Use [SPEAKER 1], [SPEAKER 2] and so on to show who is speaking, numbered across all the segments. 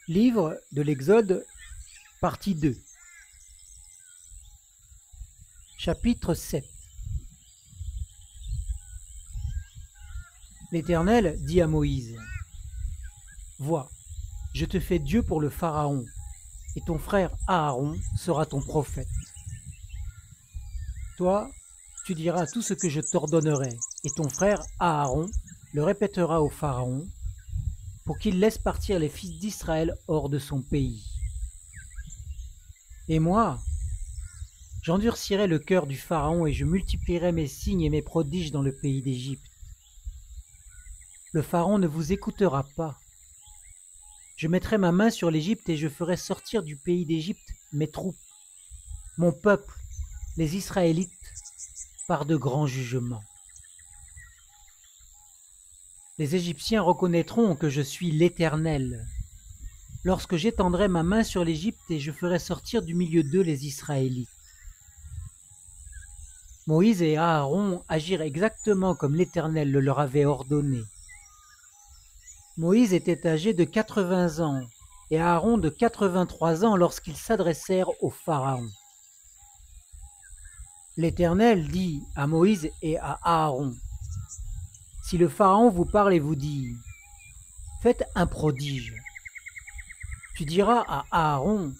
[SPEAKER 1] Livre de l'Exode, partie 2. Chapitre 7. L'Éternel dit à Moïse: Vois, je te fais Dieu pour le Pharaon, et ton frère Aaron sera ton prophète. Toi, tu diras tout ce que je t'ordonnerai, et ton frère Aaron le répétera au Pharaon, pour qu'il laisse partir les fils d'Israël hors de son pays. Et moi, j'endurcirai le cœur du Pharaon et je multiplierai mes signes et mes prodiges dans le pays d'Égypte. Le Pharaon ne vous écoutera pas. Je mettrai ma main sur l'Égypte et je ferai sortir du pays d'Égypte mes troupes, mon peuple, les Israélites, par de grands jugements. Les Égyptiens reconnaîtront que je suis l'Éternel, lorsque j'étendrai ma main sur l'Égypte et je ferai sortir du milieu d'eux les Israélites. Moïse et Aaron agirent exactement comme l'Éternel le leur avait ordonné. Moïse était âgé de 80 ans et Aaron de 83 ans lorsqu'ils s'adressèrent au Pharaon. L'Éternel dit à Moïse et à Aaron: Si le Pharaon vous parle et vous dit: Faites un prodige, tu diras à Aaron: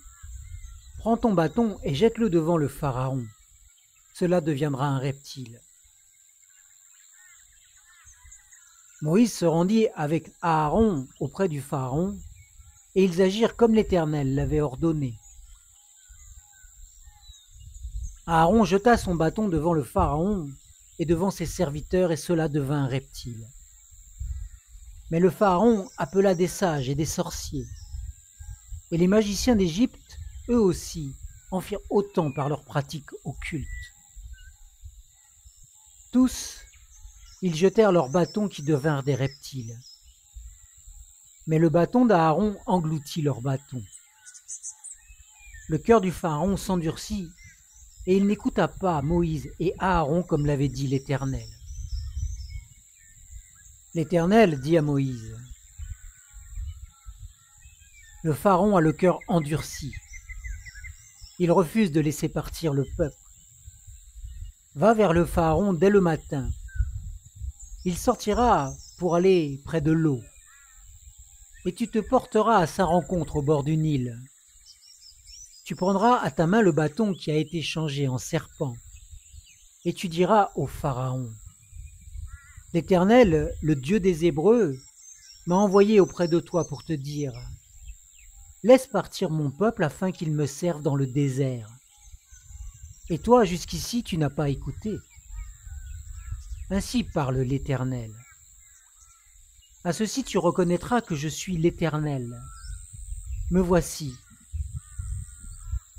[SPEAKER 1] Prends ton bâton et jette-le devant le Pharaon. Cela deviendra un reptile. Moïse se rendit avec Aaron auprès du Pharaon, et ils agirent comme l'Éternel l'avait ordonné. Aaron jeta son bâton devant le Pharaon et devant ses serviteurs, et cela devint un reptile. Mais le Pharaon appela des sages et des sorciers, et les magiciens d'Égypte, eux aussi, en firent autant par leurs pratiques occultes. Tous, ils jetèrent leurs bâtons qui devinrent des reptiles. Mais le bâton d'Aaron engloutit leurs bâtons. Le cœur du Pharaon s'endurcit, et il n'écouta pas Moïse et Aaron comme l'avait dit l'Éternel. L'Éternel dit à Moïse: Le Pharaon a le cœur endurci. Il refuse de laisser partir le peuple. Va vers le Pharaon dès le matin. Il sortira pour aller près de l'eau, et tu te porteras à sa rencontre au bord du Nil. Tu prendras à ta main le bâton qui a été changé en serpent, et tu diras au Pharaon: L'Éternel, le Dieu des Hébreux, m'a envoyé auprès de toi pour te dire: Laisse partir mon peuple afin qu'il me serve dans le désert. Et toi, jusqu'ici, tu n'as pas écouté. Ainsi parle l'Éternel. À ceci tu reconnaîtras que je suis l'Éternel. Me voici.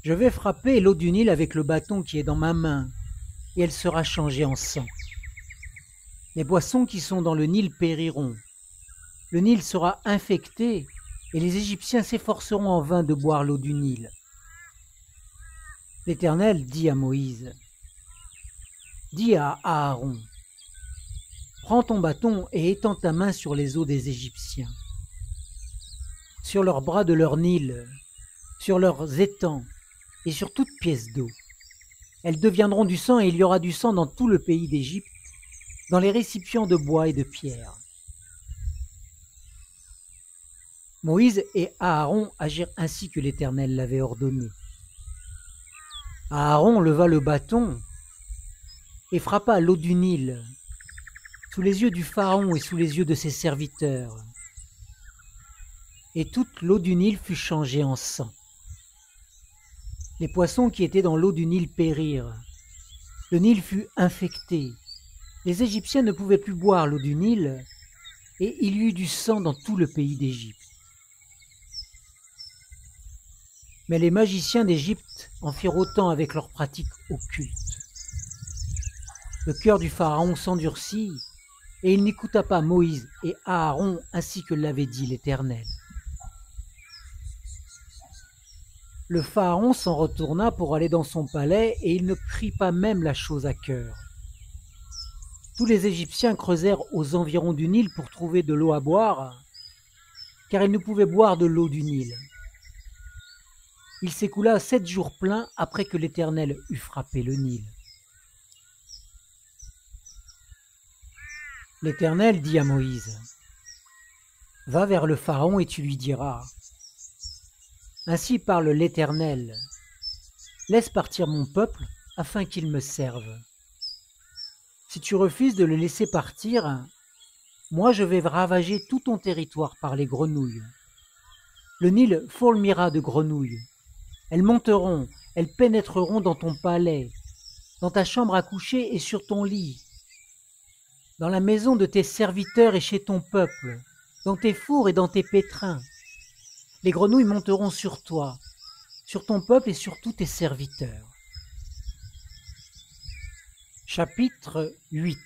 [SPEAKER 1] Je vais frapper l'eau du Nil avec le bâton qui est dans ma main, et elle sera changée en sang. Les poissons qui sont dans le Nil périront. Le Nil sera infecté, et les Égyptiens s'efforceront en vain de boire l'eau du Nil. L'Éternel dit à Moïse: Dis à Aaron: Prends ton bâton et étends ta main sur les eaux des Égyptiens, sur leurs bras de leur Nil, sur leurs étangs et sur toute pièce d'eau. Elles deviendront du sang, et il y aura du sang dans tout le pays d'Égypte, dans les récipients de bois et de pierre. Moïse et Aaron agirent ainsi que l'Éternel l'avait ordonné. Aaron leva le bâton et frappa l'eau du Nil, sous les yeux du Pharaon et sous les yeux de ses serviteurs. Et toute l'eau du Nil fut changée en sang. Les poissons qui étaient dans l'eau du Nil périrent. Le Nil fut infecté. Les Égyptiens ne pouvaient plus boire l'eau du Nil, et il y eut du sang dans tout le pays d'Égypte. Mais les magiciens d'Égypte en firent autant avec leurs pratiques occultes. Le cœur du Pharaon s'endurcit, et il n'écouta pas Moïse et Aaron ainsi que l'avait dit l'Éternel. Le Pharaon s'en retourna pour aller dans son palais, et il ne prit pas même la chose à cœur. Tous les Égyptiens creusèrent aux environs du Nil pour trouver de l'eau à boire, car il ne pouvait boire de l'eau du Nil. Il s'écoula 7 jours pleins après que l'Éternel eut frappé le Nil. L'Éternel dit à Moïse, « Va vers le Pharaon et tu lui diras, « Ainsi parle l'Éternel, laisse partir mon peuple afin qu'il me serve. Si tu refuses de le laisser partir, moi je vais ravager tout ton territoire par les grenouilles. Le Nil fourmillera de grenouilles. Elles monteront, elles pénétreront dans ton palais, dans ta chambre à coucher et sur ton lit, dans la maison de tes serviteurs et chez ton peuple, dans tes fours et dans tes pétrins. Les grenouilles monteront sur toi, sur ton peuple et sur tous tes serviteurs. » Chapitre 8.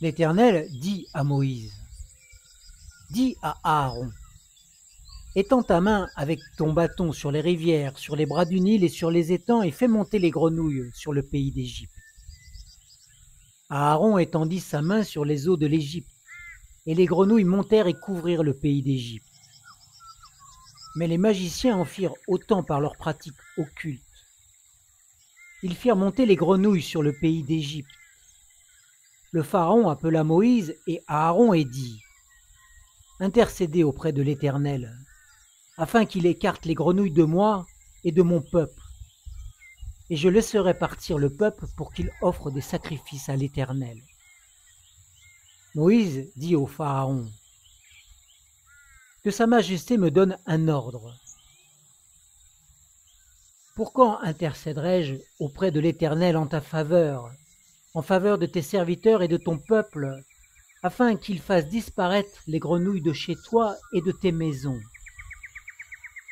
[SPEAKER 1] L'Éternel dit à Moïse, « Dis à Aaron, étends ta main avec ton bâton sur les rivières, sur les bras du Nil et sur les étangs et fais monter les grenouilles sur le pays d'Égypte. » Aaron étendit sa main sur les eaux de l'Égypte, et les grenouilles montèrent et couvrirent le pays d'Égypte. Mais les magiciens en firent autant par leurs pratiques occultes. Ils firent monter les grenouilles sur le pays d'Égypte. Le Pharaon appela Moïse et Aaron et dit, « Intercédez auprès de l'Éternel, afin qu'il écarte les grenouilles de moi et de mon peuple, et je laisserai partir le peuple pour qu'il offre des sacrifices à l'Éternel. » Moïse dit au Pharaon, « Que sa majesté me donne un ordre. Pour quand intercéderai-je auprès de l'Éternel en ta faveur, en faveur de tes serviteurs et de ton peuple, afin qu'il fasse disparaître les grenouilles de chez toi et de tes maisons?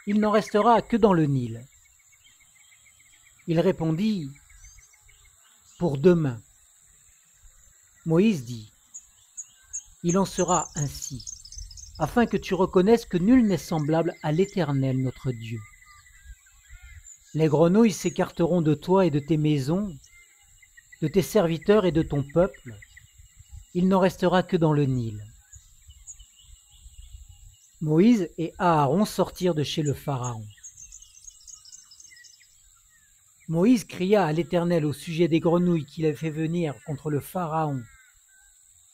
[SPEAKER 1] Il n'en restera que dans le Nil. » Il répondit, « Pour demain. » Moïse dit, « Il en sera ainsi, afin que tu reconnaisses que nul n'est semblable à l'Éternel notre Dieu. Les grenouilles s'écarteront de toi et de tes maisons, de tes serviteurs et de ton peuple. Il n'en restera que dans le Nil. » Moïse et Aaron sortirent de chez le Pharaon. Moïse cria à l'Éternel au sujet des grenouilles qu'il avait fait venir contre le Pharaon.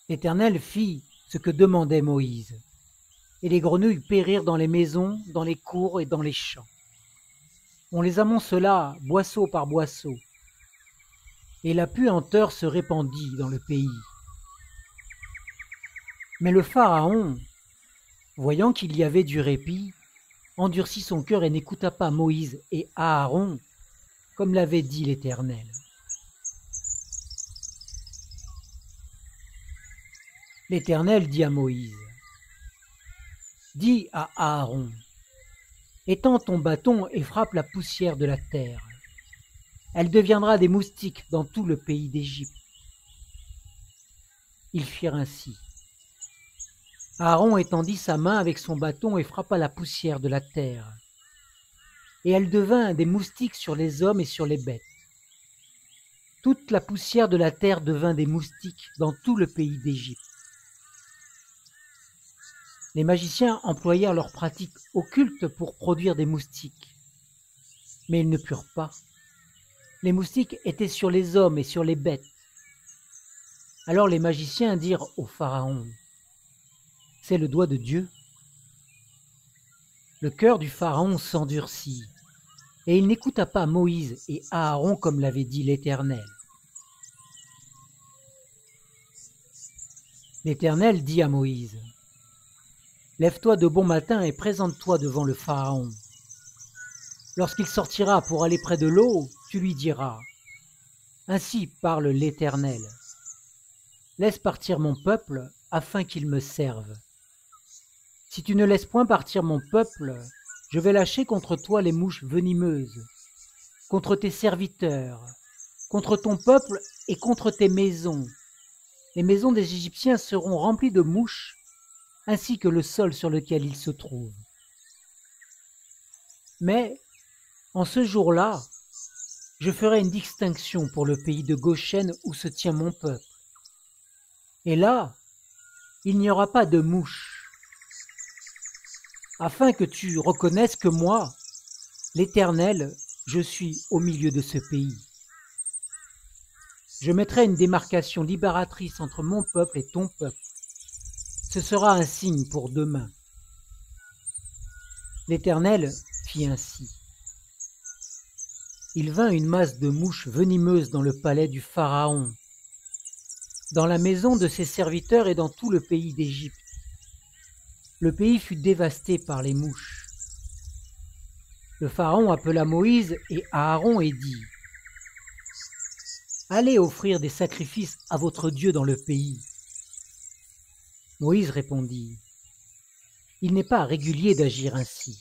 [SPEAKER 1] L'Éternel fit ce que demandait Moïse, et les grenouilles périrent dans les maisons, dans les cours et dans les champs. On les amoncela boisseau par boisseau, et la puanteur se répandit dans le pays. Mais le Pharaon, voyant qu'il y avait du répit, endurcit son cœur et n'écouta pas Moïse et Aaron, comme l'avait dit l'Éternel. L'Éternel dit à Moïse, « Dis à Aaron, étends ton bâton et frappe la poussière de la terre. Elle deviendra des moustiques dans tout le pays d'Égypte. » Ils firent ainsi. Aaron étendit sa main avec son bâton et frappa la poussière de la terre. Et elle devint des moustiques sur les hommes et sur les bêtes. Toute la poussière de la terre devint des moustiques dans tout le pays d'Égypte. Les magiciens employèrent leurs pratiques occultes pour produire des moustiques. Mais ils ne purent pas. Les moustiques étaient sur les hommes et sur les bêtes. Alors les magiciens dirent au Pharaon, « C'est le doigt de Dieu. » Le cœur du Pharaon s'endurcit, et il n'écouta pas Moïse et Aaron comme l'avait dit l'Éternel. L'Éternel dit à Moïse, « Lève-toi de bon matin et présente-toi devant le Pharaon. Lorsqu'il sortira pour aller près de l'eau, tu lui diras, « Ainsi parle l'Éternel. Laisse partir mon peuple afin qu'il me serve. Si tu ne laisses point partir mon peuple, je vais lâcher contre toi les mouches venimeuses, contre tes serviteurs, contre ton peuple et contre tes maisons. Les maisons des Égyptiens seront remplies de mouches, ainsi que le sol sur lequel ils se trouvent. Mais, en ce jour-là, je ferai une distinction pour le pays de Goshen où se tient mon peuple. Et là, il n'y aura pas de mouches, afin que tu reconnaisses que moi, l'Éternel, je suis au milieu de ce pays. Je mettrai une démarcation libératrice entre mon peuple et ton peuple. Ce sera un signe pour demain. L'Éternel fit ainsi. Il vint une masse de mouches venimeuses dans le palais du Pharaon, dans la maison de ses serviteurs et dans tout le pays d'Égypte. Le pays fut dévasté par les mouches. Le Pharaon appela Moïse et Aaron et dit : « Allez offrir des sacrifices à votre Dieu dans le pays. » Moïse répondit : « Il n'est pas régulier d'agir ainsi,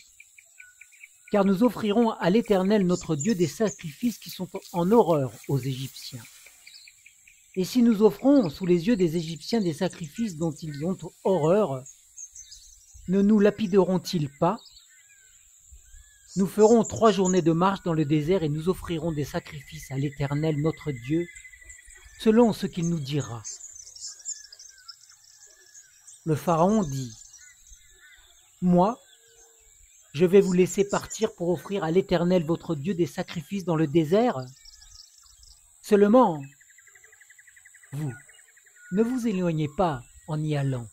[SPEAKER 1] car nous offrirons à l'Éternel notre Dieu des sacrifices qui sont en horreur aux Égyptiens. Et si nous offrons sous les yeux des Égyptiens des sacrifices dont ils ont horreur, ne nous lapideront-ils pas ? Nous ferons 3 journées de marche dans le désert et nous offrirons des sacrifices à l'Éternel notre Dieu, selon ce qu'il nous dira. » Le Pharaon dit : « Moi, je vais vous laisser partir pour offrir à l'Éternel votre Dieu des sacrifices dans le désert ? Seulement, vous, ne vous éloignez pas en y allant.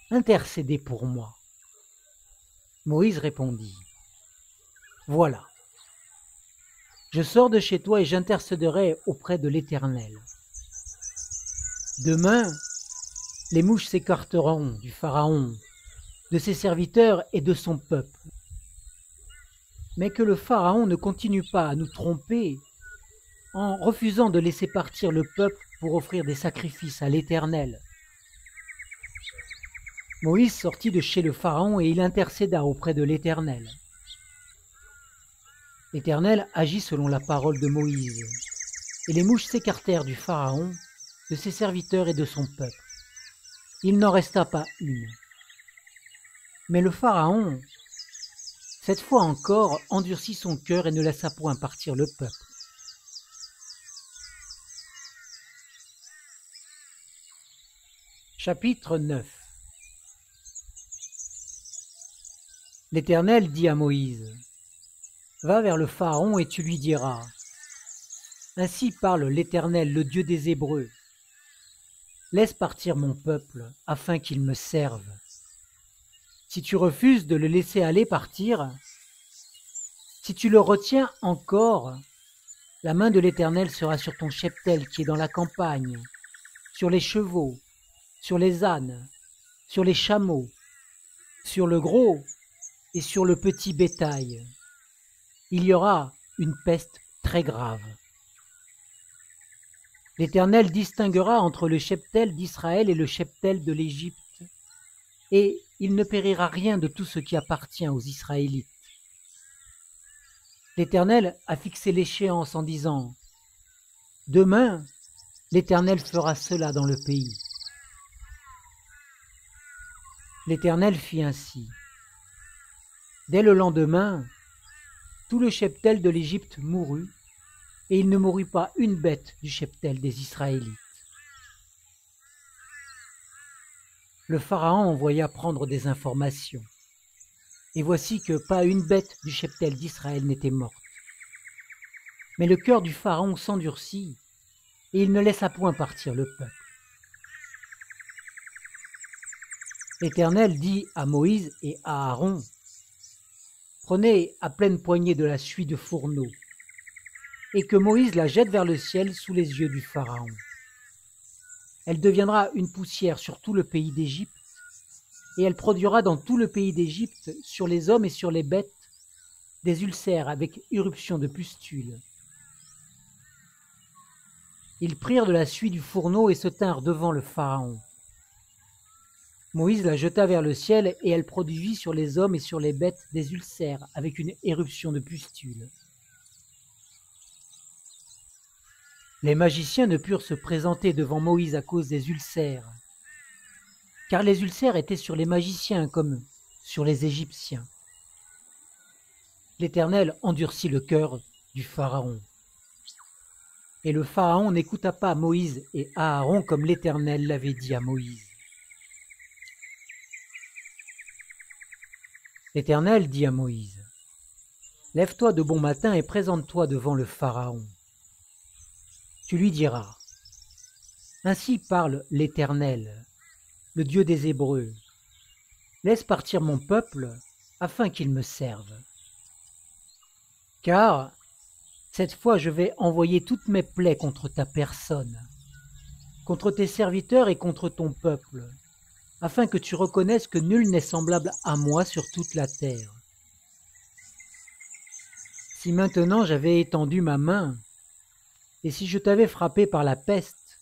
[SPEAKER 1] Intercédez pour moi. » Moïse répondit : « Voilà, je sors de chez toi et j'intercéderai auprès de l'Éternel. Demain, les mouches s'écarteront du Pharaon, de ses serviteurs et de son peuple. Mais que le Pharaon ne continue pas à nous tromper en refusant de laisser partir le peuple pour offrir des sacrifices à l'Éternel. » Moïse sortit de chez le Pharaon et il intercéda auprès de l'Éternel. L'Éternel agit selon la parole de Moïse, et les mouches s'écartèrent du Pharaon, de ses serviteurs et de son peuple. Il n'en resta pas une. Mais le Pharaon, cette fois encore, endurcit son cœur et ne laissa point partir le peuple. Chapitre 9. L'Éternel dit à Moïse : « Va vers le Pharaon et tu lui diras : Ainsi parle l'Éternel, le Dieu des Hébreux. Laisse partir mon peuple, afin qu'il me serve. Si tu refuses de le laisser aller partir, si tu le retiens encore, la main de l'Éternel sera sur ton cheptel qui est dans la campagne, sur les chevaux, sur les ânes, sur les chameaux, sur le gros et sur le petit bétail. Il y aura une peste très grave. L'Éternel distinguera entre le cheptel d'Israël et le cheptel de l'Égypte, et il ne périra rien de tout ce qui appartient aux Israélites. L'Éternel a fixé l'échéance en disant : Demain, l'Éternel fera cela dans le pays. L'Éternel fit ainsi. Dès le lendemain, tout le cheptel de l'Égypte mourut, et il ne mourut pas une bête du cheptel des Israélites. Le Pharaon envoya prendre des informations, et voici que pas une bête du cheptel d'Israël n'était morte. Mais le cœur du Pharaon s'endurcit, et il ne laissa point partir le peuple. L'Éternel dit à Moïse et à Aaron : Prenez à pleine poignée de la suie de fourneau, et que Moïse la jette vers le ciel sous les yeux du Pharaon. Elle deviendra une poussière sur tout le pays d'Égypte, et elle produira dans tout le pays d'Égypte, sur les hommes et sur les bêtes, des ulcères avec irruption de pustules. Ils prirent de la suie du fourneau et se tinrent devant le Pharaon. Moïse la jeta vers le ciel, et elle produisit sur les hommes et sur les bêtes des ulcères avec une éruption de pustules. Les magiciens ne purent se présenter devant Moïse à cause des ulcères, car les ulcères étaient sur les magiciens comme sur les Égyptiens. L'Éternel endurcit le cœur du Pharaon. Et le Pharaon n'écouta pas Moïse et Aaron comme l'Éternel l'avait dit à Moïse. L'Éternel dit à Moïse, « Lève-toi de bon matin et présente-toi devant le Pharaon. Tu lui diras, « Ainsi parle l'Éternel, le Dieu des Hébreux. Laisse partir mon peuple afin qu'il me serve. Car cette fois je vais envoyer toutes mes plaies contre ta personne, contre tes serviteurs et contre ton peuple, afin que tu reconnaisses que nul n'est semblable à moi sur toute la terre. Si maintenant j'avais étendu ma main, et si je t'avais frappé par la peste,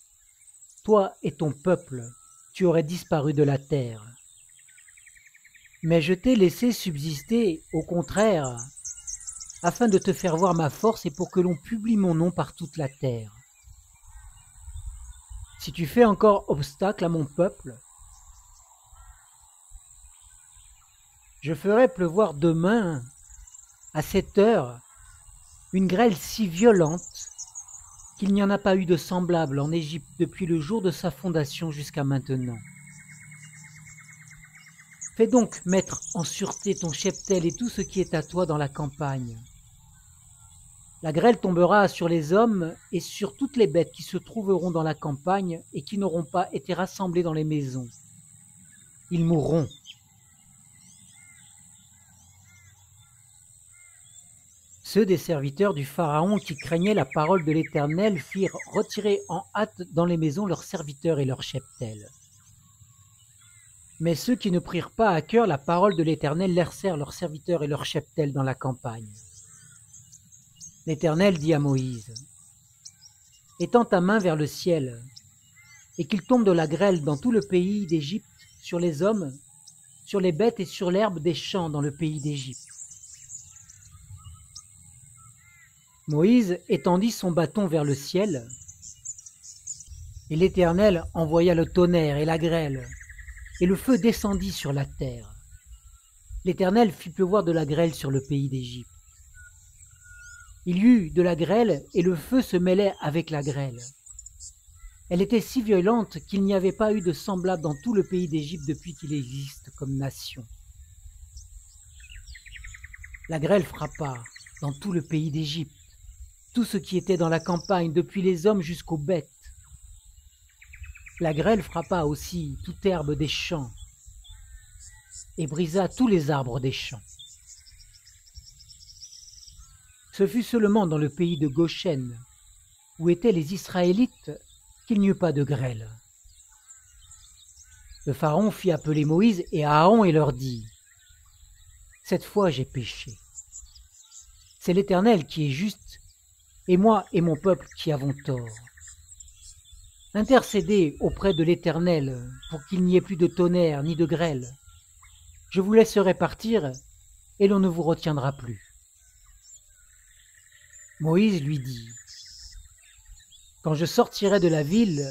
[SPEAKER 1] toi et ton peuple, tu aurais disparu de la terre. Mais je t'ai laissé subsister, au contraire, afin de te faire voir ma force et pour que l'on publie mon nom par toute la terre. Si tu fais encore obstacle à mon peuple, je ferai pleuvoir demain, à cette heure, une grêle si violente qu'il n'y en a pas eu de semblable en Égypte depuis le jour de sa fondation jusqu'à maintenant. Fais donc mettre en sûreté ton cheptel et tout ce qui est à toi dans la campagne. La grêle tombera sur les hommes et sur toutes les bêtes qui se trouveront dans la campagne et qui n'auront pas été rassemblées dans les maisons. Ils mourront. Ceux des serviteurs du Pharaon qui craignaient la parole de l'Éternel firent retirer en hâte dans les maisons leurs serviteurs et leurs cheptels. Mais ceux qui ne prirent pas à cœur la parole de l'Éternel laissèrent leurs serviteurs et leurs cheptels dans la campagne. L'Éternel dit à Moïse, « Étends ta main vers le ciel, et qu'il tombe de la grêle dans tout le pays d'Égypte, sur les hommes, sur les bêtes et sur l'herbe des champs dans le pays d'Égypte. » Moïse étendit son bâton vers le ciel, et l'Éternel envoya le tonnerre et la grêle, et le feu descendit sur la terre. L'Éternel fit pleuvoir de la grêle sur le pays d'Égypte. Il y eut de la grêle, et le feu se mêlait avec la grêle. Elle était si violente qu'il n'y avait pas eu de semblable dans tout le pays d'Égypte depuis qu'il existe comme nation. La grêle frappa dans tout le pays d'Égypte, tout ce qui était dans la campagne, depuis les hommes jusqu'aux bêtes. La grêle frappa aussi toute herbe des champs et brisa tous les arbres des champs. Ce fut seulement dans le pays de Goshen, où étaient les Israélites, qu'il n'y eut pas de grêle. Le Pharaon fit appeler Moïse et Aaron et leur dit, « Cette fois j'ai péché. C'est l'Éternel qui est juste, et moi et mon peuple qui avons tort. Intercédez auprès de l'Éternel pour qu'il n'y ait plus de tonnerre ni de grêle. Je vous laisserai partir et l'on ne vous retiendra plus. » Moïse lui dit, « Quand je sortirai de la ville,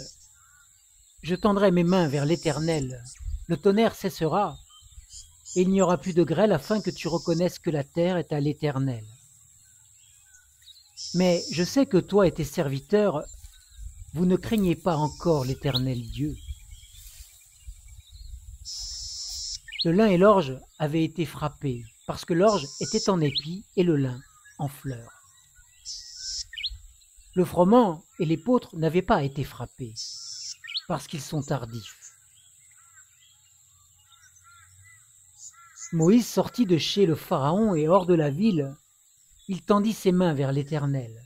[SPEAKER 1] je tendrai mes mains vers l'Éternel. Le tonnerre cessera et il n'y aura plus de grêle afin que tu reconnaisses que la terre est à l'Éternel. Mais je sais que toi et tes serviteurs, vous ne craignez pas encore l'Éternel Dieu. » Le lin et l'orge avaient été frappés, parce que l'orge était en épi et le lin en fleurs. Le froment et l'épeautre n'avaient pas été frappés, parce qu'ils sont tardifs. Moïse sortit de chez le Pharaon et hors de la ville, il tendit ses mains vers l'Éternel.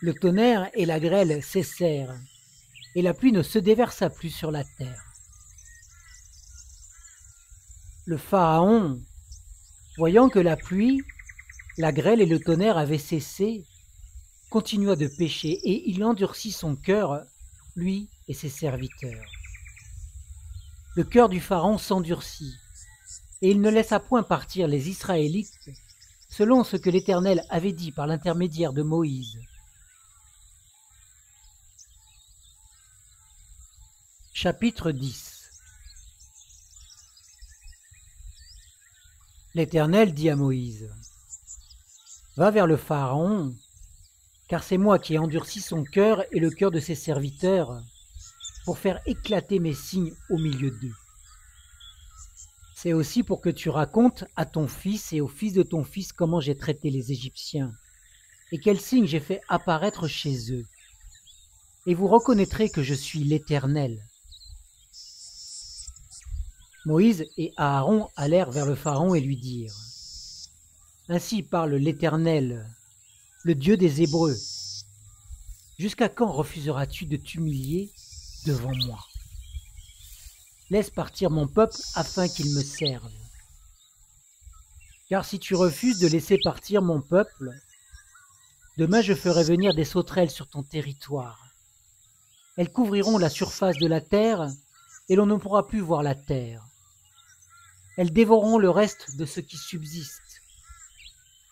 [SPEAKER 1] Le tonnerre et la grêle cessèrent, et la pluie ne se déversa plus sur la terre. Le Pharaon, voyant que la pluie, la grêle et le tonnerre avaient cessé, continua de pécher, et il endurcit son cœur, lui et ses serviteurs. Le cœur du Pharaon s'endurcit, et il ne laissa point partir les Israélites, selon ce que l'Éternel avait dit par l'intermédiaire de Moïse. Chapitre 10. L'Éternel dit à Moïse, « Va vers le Pharaon, car c'est moi qui ai endurci son cœur et le cœur de ses serviteurs, pour faire éclater mes signes au milieu d'eux. C'est aussi pour que tu racontes à ton fils et au fils de ton fils comment j'ai traité les Égyptiens et quels signes j'ai fait apparaître chez eux. Et vous reconnaîtrez que je suis l'Éternel. » Moïse et Aaron allèrent vers le Pharaon et lui dirent : « Ainsi parle l'Éternel, le Dieu des Hébreux. Jusqu'à quand refuseras-tu de t'humilier devant moi ? Laisse partir mon peuple afin qu'il me serve. Car si tu refuses de laisser partir mon peuple, demain je ferai venir des sauterelles sur ton territoire. Elles couvriront la surface de la terre et l'on ne pourra plus voir la terre. Elles dévoreront le reste de ce qui subsiste.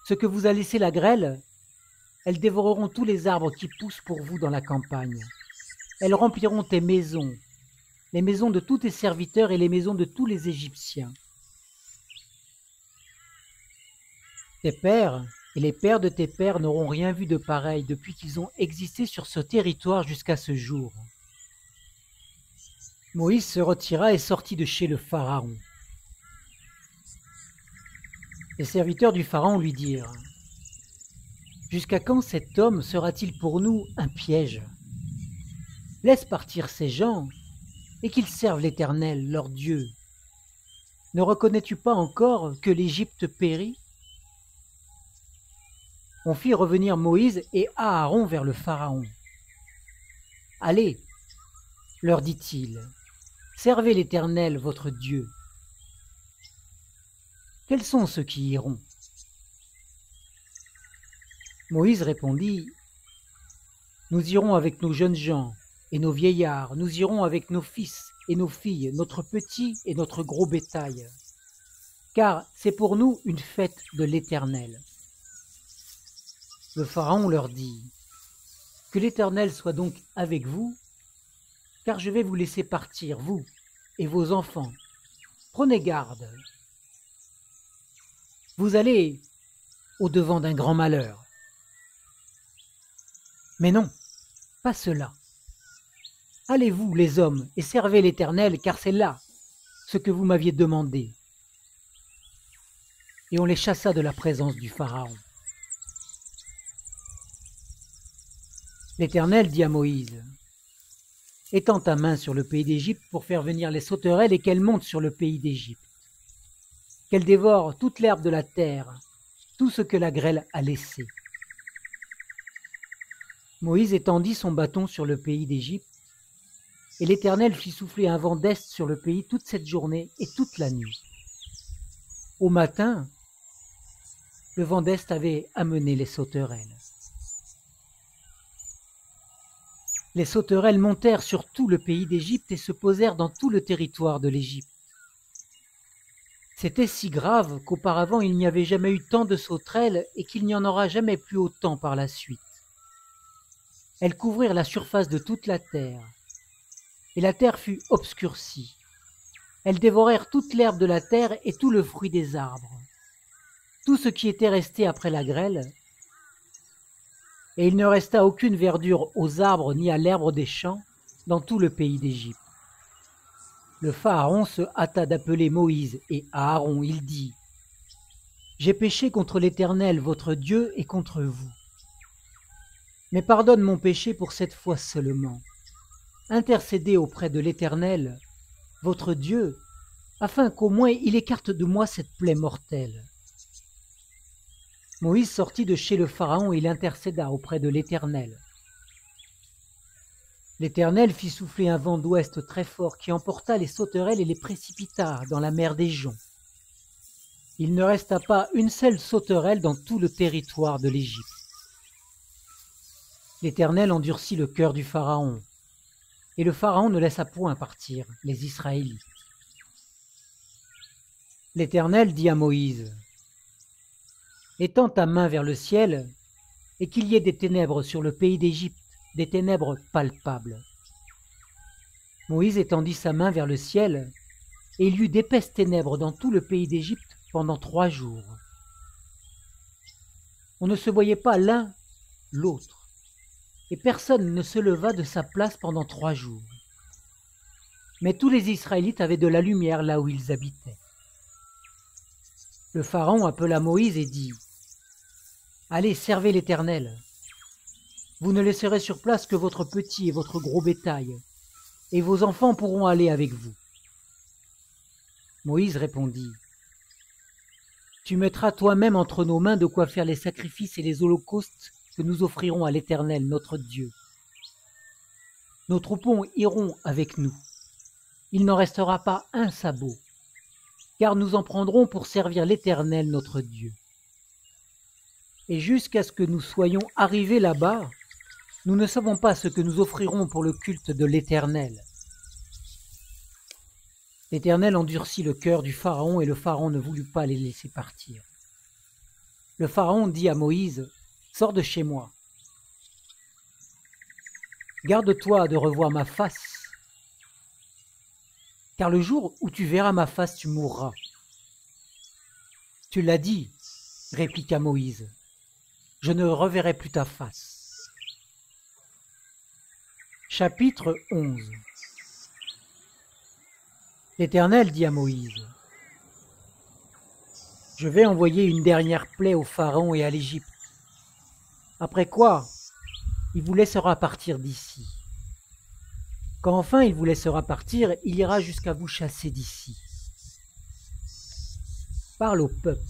[SPEAKER 1] Ce que vous a laissé la grêle, elles dévoreront tous les arbres qui poussent pour vous dans la campagne. Elles rempliront tes maisons, les maisons de tous tes serviteurs et les maisons de tous les Égyptiens. Tes pères et les pères de tes pères n'auront rien vu de pareil depuis qu'ils ont existé sur ce territoire jusqu'à ce jour. » Moïse se retira et sortit de chez le Pharaon. Les serviteurs du Pharaon lui dirent : « Jusqu'à quand cet homme sera-t-il pour nous un piège ? Laisse partir ces gens et qu'ils servent l'Éternel, leur Dieu. Ne reconnais-tu pas encore que l'Égypte périt ? » On fit revenir Moïse et Aaron vers le Pharaon. « Allez, leur dit-il, servez l'Éternel, votre Dieu. » « Quels sont ceux qui iront ? » Moïse répondit : « Nous irons avec nos jeunes gens et nos vieillards, nous irons avec nos fils et nos filles, notre petit et notre gros bétail, car c'est pour nous une fête de l'Éternel. » Le Pharaon leur dit : « Que l'Éternel soit donc avec vous, car je vais vous laisser partir, vous et vos enfants. Prenez garde. Vous allez au-devant d'un grand malheur. » Mais non, pas cela. Allez-vous, les hommes, et servez l'Éternel, car c'est là ce que vous m'aviez demandé. Et on les chassa de la présence du Pharaon. L'Éternel dit à Moïse : « Étends ta main sur le pays d'Égypte pour faire venir les sauterelles et qu'elles montent sur le pays d'Égypte. Qu'elles dévorent toute l'herbe de la terre, tout ce que la grêle a laissé. » Moïse étendit son bâton sur le pays d'Égypte, et l'Éternel fit souffler un vent d'est sur le pays toute cette journée et toute la nuit. Au matin, le vent d'est avait amené les sauterelles. Les sauterelles montèrent sur tout le pays d'Égypte et se posèrent dans tout le territoire de l'Égypte. C'était si grave qu'auparavant il n'y avait jamais eu tant de sauterelles et qu'il n'y en aura jamais plus autant par la suite. Elles couvrirent la surface de toute la terre, et la terre fut obscurcie. Elles dévorèrent toute l'herbe de la terre et tout le fruit des arbres, tout ce qui était resté après la grêle, et il ne resta aucune verdure aux arbres ni à l'herbe des champs dans tout le pays d'Égypte. Le Pharaon se hâta d'appeler Moïse et Aaron. Il dit : « J'ai péché contre l'Éternel, votre Dieu, et contre vous. Mais pardonne mon péché pour cette fois seulement. Intercédez auprès de l'Éternel, votre Dieu, afin qu'au moins il écarte de moi cette plaie mortelle. » Moïse sortit de chez le Pharaon et il intercéda auprès de l'Éternel. L'Éternel fit souffler un vent d'ouest très fort qui emporta les sauterelles et les précipita dans la mer des joncs. Il ne resta pas une seule sauterelle dans tout le territoire de l'Égypte. L'Éternel endurcit le cœur du Pharaon, et le Pharaon ne laissa point partir les Israélites. L'Éternel dit à Moïse : « Étends ta main vers le ciel, et qu'il y ait des ténèbres sur le pays d'Égypte, des ténèbres palpables. » Moïse étendit sa main vers le ciel, et il y eut d'épaisses ténèbres dans tout le pays d'Égypte pendant 3 jours. On ne se voyait pas l'un l'autre, et personne ne se leva de sa place pendant 3 jours. Mais tous les Israélites avaient de la lumière là où ils habitaient. Le Pharaon appela Moïse et dit : « Allez, servez l'Éternel. Vous ne laisserez sur place que votre petit et votre gros bétail, et vos enfants pourront aller avec vous. » Moïse répondit : « Tu mettras toi-même entre nos mains de quoi faire les sacrifices et les holocaustes que nous offrirons à l'Éternel, notre Dieu. Nos troupeaux iront avec nous. Il n'en restera pas un sabot, car nous en prendrons pour servir l'Éternel, notre Dieu. Et jusqu'à ce que nous soyons arrivés là-bas, nous ne savons pas ce que nous offrirons pour le culte de l'Éternel. » L'Éternel endurcit le cœur du Pharaon, et le Pharaon ne voulut pas les laisser partir. Le Pharaon dit à Moïse : « Sors de chez moi. Garde-toi de revoir ma face, car le jour où tu verras ma face, tu mourras. » « Tu l'as dit, répliqua Moïse, je ne reverrai plus ta face. » Chapitre 11. L'Éternel dit à Moïse : « Je vais envoyer une dernière plaie au Pharaon et à l'Égypte, après quoi il vous laissera partir d'ici. Quand enfin il vous laissera partir, il ira jusqu'à vous chasser d'ici. Parle au peuple,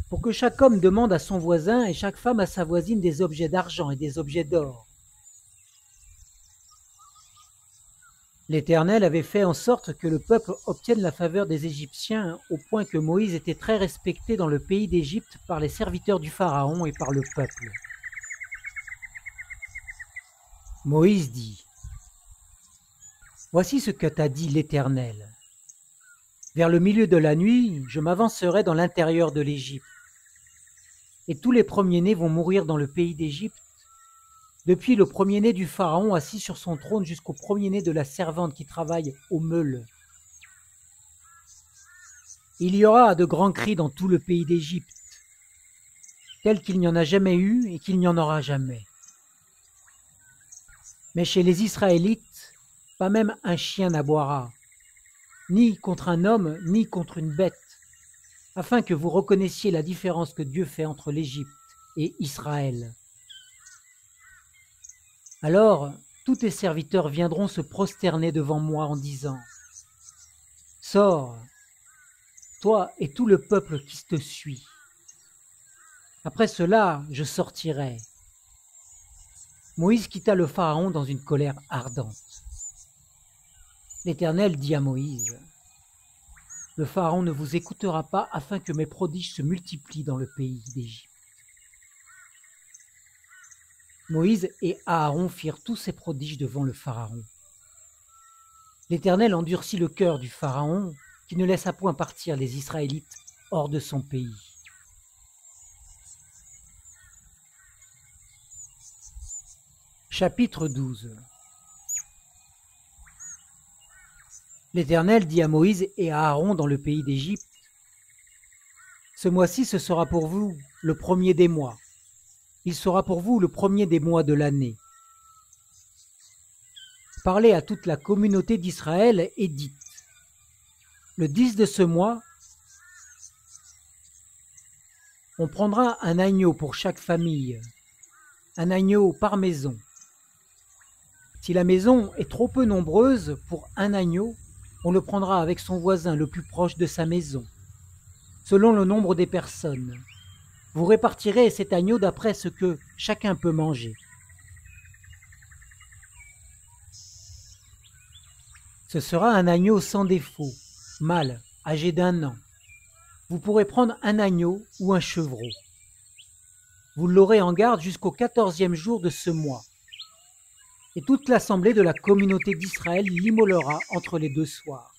[SPEAKER 1] pour que chaque homme demande à son voisin et chaque femme à sa voisine des objets d'argent et des objets d'or. » L'Éternel avait fait en sorte que le peuple obtienne la faveur des Égyptiens, au point que Moïse était très respecté dans le pays d'Égypte par les serviteurs du Pharaon et par le peuple. Moïse dit : « Voici ce que t'a dit l'Éternel. Vers le milieu de la nuit, je m'avancerai dans l'intérieur de l'Égypte, et tous les premiers-nés vont mourir dans le pays d'Égypte, depuis le premier-né du Pharaon assis sur son trône jusqu'au premier-né de la servante qui travaille aux meules. Il y aura de grands cris dans tout le pays d'Égypte, tels qu'il n'y en a jamais eu et qu'il n'y en aura jamais. Mais chez les Israélites, pas même un chien n'aboiera, ni contre un homme, ni contre une bête, afin que vous reconnaissiez la différence que Dieu fait entre l'Égypte et Israël. Alors, tous tes serviteurs viendront se prosterner devant moi en disant : Sors, toi et tout le peuple qui te suit. Après cela, je sortirai. Moïse quitta le Pharaon dans une colère ardente. L'Éternel dit à Moïse : Le Pharaon ne vous écoutera pas afin que mes prodiges se multiplient dans le pays d'Égypte. Moïse et Aaron firent tous ces prodiges devant le Pharaon. L'Éternel endurcit le cœur du Pharaon, qui ne laissa point partir les Israélites hors de son pays. Chapitre 12. L'Éternel dit à Moïse et à Aaron dans le pays d'Égypte : Ce mois-ci, ce sera pour vous le premier des mois. Il sera pour vous le premier des mois de l'année. Parlez à toute la communauté d'Israël et dites : Le 10 de ce mois, on prendra un agneau pour chaque famille, un agneau par maison. Si la maison est trop peu nombreuse pour un agneau, on le prendra avec son voisin le plus proche de sa maison, selon le nombre des personnes. Vous répartirez cet agneau d'après ce que chacun peut manger. Ce sera un agneau sans défaut, mâle, âgé d'1 an. Vous pourrez prendre un agneau ou un chevreau. Vous l'aurez en garde jusqu'au 14e jour de ce mois. Et toute l'assemblée de la communauté d'Israël l'immolera entre les 2 soirs.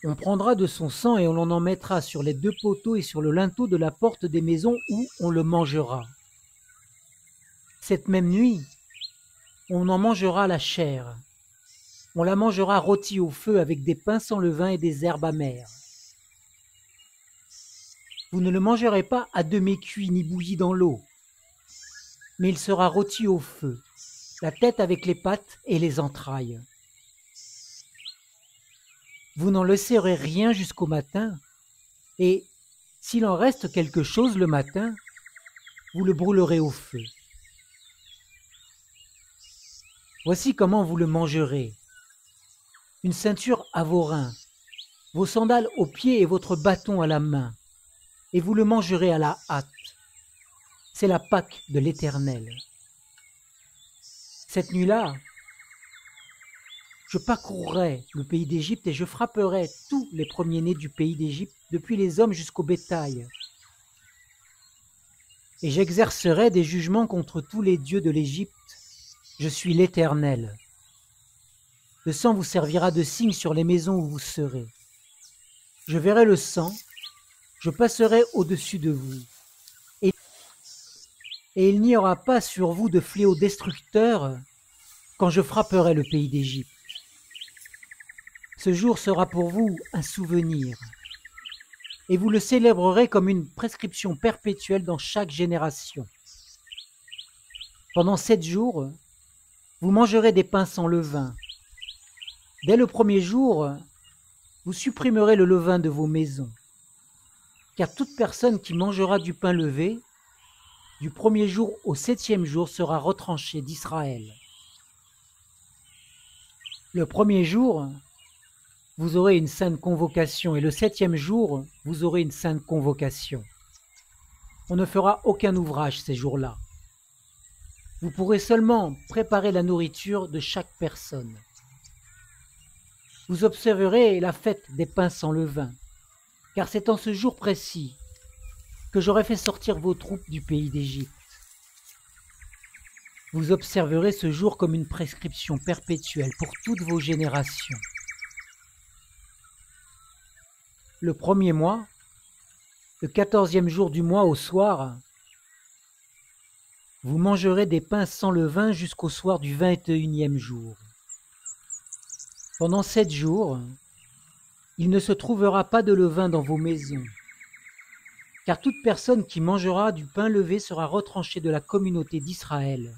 [SPEAKER 1] On prendra de son sang et on en mettra sur les 2 poteaux et sur le linteau de la porte des maisons où on le mangera. Cette même nuit, on en mangera la chair. On la mangera rôtie au feu avec des pains sans levain et des herbes amères. Vous ne le mangerez pas à demi-cuit ni bouilli dans l'eau, mais il sera rôti au feu, la tête avec les pattes et les entrailles. Vous n'en laisserez rien jusqu'au matin, et s'il en reste quelque chose le matin, vous le brûlerez au feu. Voici comment vous le mangerez. Une ceinture à vos reins, vos sandales aux pieds et votre bâton à la main, et vous le mangerez à la hâte. C'est la Pâque de l'Éternel. Cette nuit-là, je parcourrai le pays d'Égypte et je frapperai tous les premiers-nés du pays d'Égypte, depuis les hommes jusqu'au bétail. Et j'exercerai des jugements contre tous les dieux de l'Égypte. Je suis l'Éternel. Le sang vous servira de signe sur les maisons où vous serez. Je verrai le sang, je passerai au-dessus de vous. Et il n'y aura pas sur vous de fléau destructeur quand je frapperai le pays d'Égypte. Ce jour sera pour vous un souvenir, et vous le célébrerez comme une prescription perpétuelle dans chaque génération. Pendant 7 jours, vous mangerez des pains sans levain. Dès le premier jour, vous supprimerez le levain de vos maisons, car toute personne qui mangera du pain levé, du premier jour au 7e jour, sera retranchée d'Israël. Le premier jour, vous aurez une sainte convocation, et le 7e jour, vous aurez une sainte convocation. On ne fera aucun ouvrage ces jours-là. Vous pourrez seulement préparer la nourriture de chaque personne. Vous observerez la fête des pains sans levain, car c'est en ce jour précis que j'aurai fait sortir vos troupes du pays d'Égypte. Vous observerez ce jour comme une prescription perpétuelle pour toutes vos générations. Le premier mois, le 14e jour du mois au soir, vous mangerez des pains sans levain jusqu'au soir du 21e jour. Pendant 7 jours, il ne se trouvera pas de levain dans vos maisons, car toute personne qui mangera du pain levé sera retranchée de la communauté d'Israël,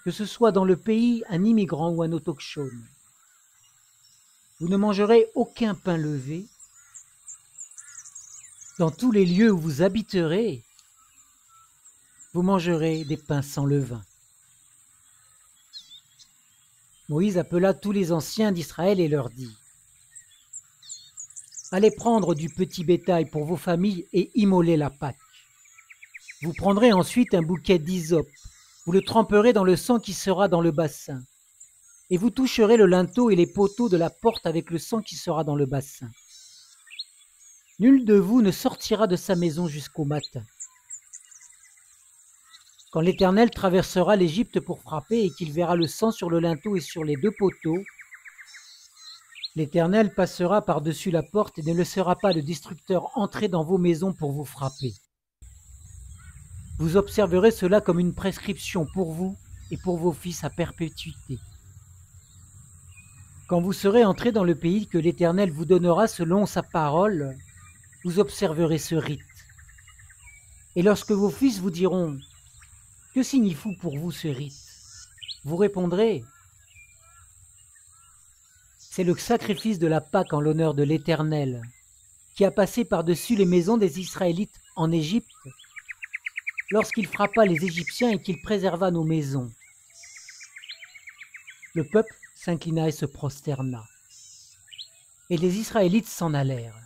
[SPEAKER 1] que ce soit dans le pays un immigrant ou un autochtone. Vous ne mangerez aucun pain levé. Dans tous les lieux où vous habiterez, vous mangerez des pains sans levain. Moïse appela tous les anciens d'Israël et leur dit : Allez prendre du petit bétail pour vos familles et immoler la Pâque. Vous prendrez ensuite un bouquet d'hysope, vous le tremperez dans le sang qui sera dans le bassin, et vous toucherez le linteau et les poteaux de la porte avec le sang qui sera dans le bassin. Nul de vous ne sortira de sa maison jusqu'au matin. Quand l'Éternel traversera l'Égypte pour frapper et qu'il verra le sang sur le linteau et sur les 2 poteaux, l'Éternel passera par-dessus la porte et ne laissera pas le destructeur entrer dans vos maisons pour vous frapper. Vous observerez cela comme une prescription pour vous et pour vos fils à perpétuité. Quand vous serez entrés dans le pays que l'Éternel vous donnera selon sa parole, vous observerez ce rite. Et lorsque vos fils vous diront : que signifie pour vous ce rite ? Vous répondrez : c'est le sacrifice de la Pâque en l'honneur de l'Éternel, qui a passé par-dessus les maisons des Israélites en Égypte, lorsqu'il frappa les Égyptiens et qu'il préserva nos maisons. Le peuple s'inclina et se prosterna. Et les Israélites s'en allèrent.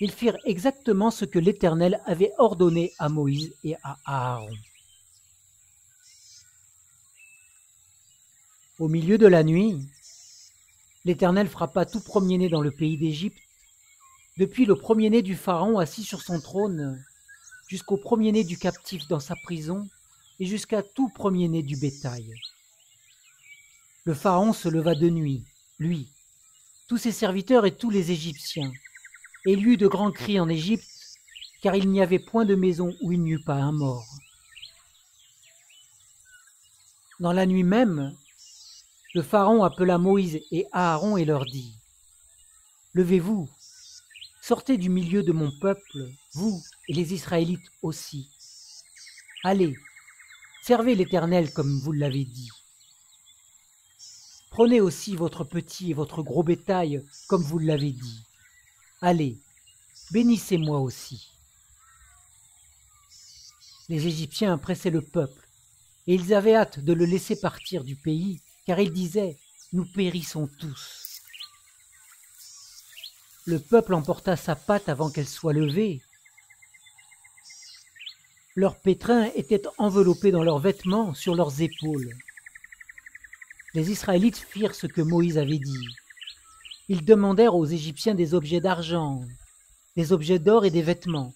[SPEAKER 1] Ils firent exactement ce que l'Éternel avait ordonné à Moïse et à Aaron. Au milieu de la nuit, l'Éternel frappa tout premier-né dans le pays d'Égypte, depuis le premier-né du Pharaon assis sur son trône, jusqu'au premier-né du captif dans sa prison, et jusqu'à tout premier-né du bétail. Le Pharaon se leva de nuit, lui, tous ses serviteurs et tous les Égyptiens, et il y eut de grands cris en Égypte, car il n'y avait point de maison où il n'y eût pas un mort. Dans la nuit même, le Pharaon appela Moïse et Aaron et leur dit : Levez-vous, sortez du milieu de mon peuple, vous et les Israélites aussi. Allez, servez l'Éternel comme vous l'avez dit. Prenez aussi votre petit et votre gros bétail, comme vous l'avez dit. Allez, bénissez-moi aussi. » Les Égyptiens pressaient le peuple, et ils avaient hâte de le laisser partir du pays, car ils disaient « Nous périssons tous. » Le peuple emporta sa pâte avant qu'elle soit levée. Leurs pétrins étaient enveloppés dans leurs vêtements sur leurs épaules. Les Israélites firent ce que Moïse avait dit. Ils demandèrent aux Égyptiens des objets d'argent, des objets d'or et des vêtements.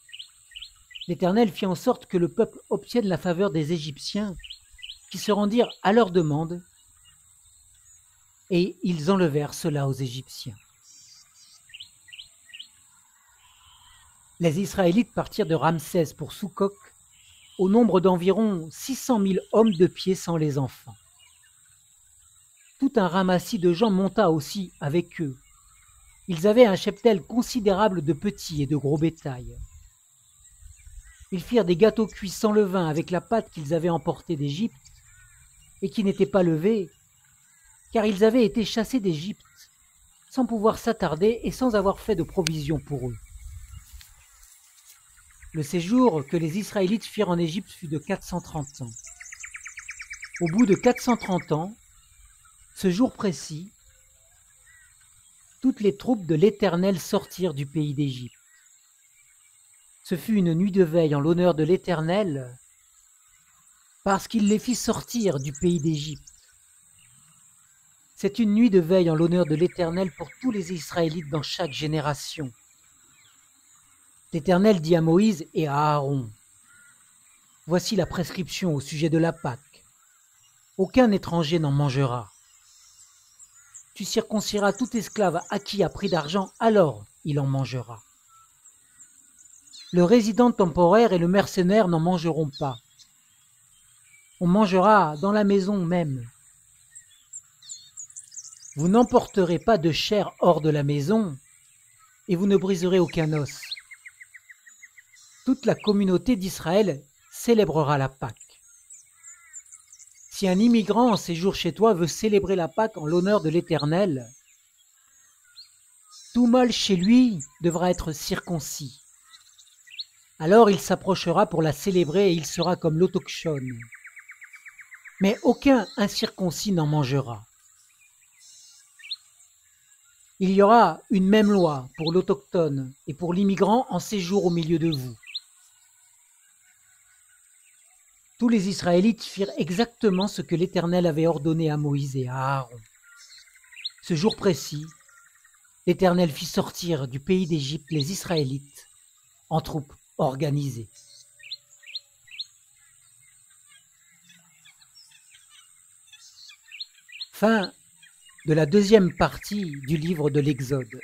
[SPEAKER 1] L'Éternel fit en sorte que le peuple obtienne la faveur des Égyptiens, qui se rendirent à leur demande, et ils enlevèrent cela aux Égyptiens. Les Israélites partirent de Ramsès pour Soukok, au nombre d'environ 600 000 hommes de pied sans les enfants. Tout un ramassis de gens monta aussi avec eux. Ils avaient un cheptel considérable de petits et de gros bétail. Ils firent des gâteaux cuits sans levain avec la pâte qu'ils avaient emportée d'Égypte et qui n'était pas levée, car ils avaient été chassés d'Égypte sans pouvoir s'attarder et sans avoir fait de provisions pour eux. Le séjour que les Israélites firent en Égypte fut de 430 ans. Au bout de 430 ans, ce jour précis, toutes les troupes de l'Éternel sortirent du pays d'Égypte. Ce fut une nuit de veille en l'honneur de l'Éternel, parce qu'il les fit sortir du pays d'Égypte. C'est une nuit de veille en l'honneur de l'Éternel pour tous les Israélites dans chaque génération. L'Éternel dit à Moïse et à Aaron, « Voici la prescription au sujet de la Pâque. Aucun étranger n'en mangera. Tu circonciras tout esclave acquis à prix d'argent, alors il en mangera. Le résident temporaire et le mercenaire n'en mangeront pas. On mangera dans la maison même. Vous n'emporterez pas de chair hors de la maison, et vous ne briserez aucun os. Toute la communauté d'Israël célébrera la Pâque. Si un immigrant en séjour chez toi veut célébrer la Pâque en l'honneur de l'Éternel, tout mâle chez lui devra être circoncis. Alors il s'approchera pour la célébrer et il sera comme l'autochtone. Mais aucun incirconcis n'en mangera. Il y aura une même loi pour l'autochtone et pour l'immigrant en séjour au milieu de vous. Tous les Israélites firent exactement ce que l'Éternel avait ordonné à Moïse et à Aaron. Ce jour précis, l'Éternel fit sortir du pays d'Égypte les Israélites en troupes organisées. Fin de la deuxième partie du livre de l'Exode.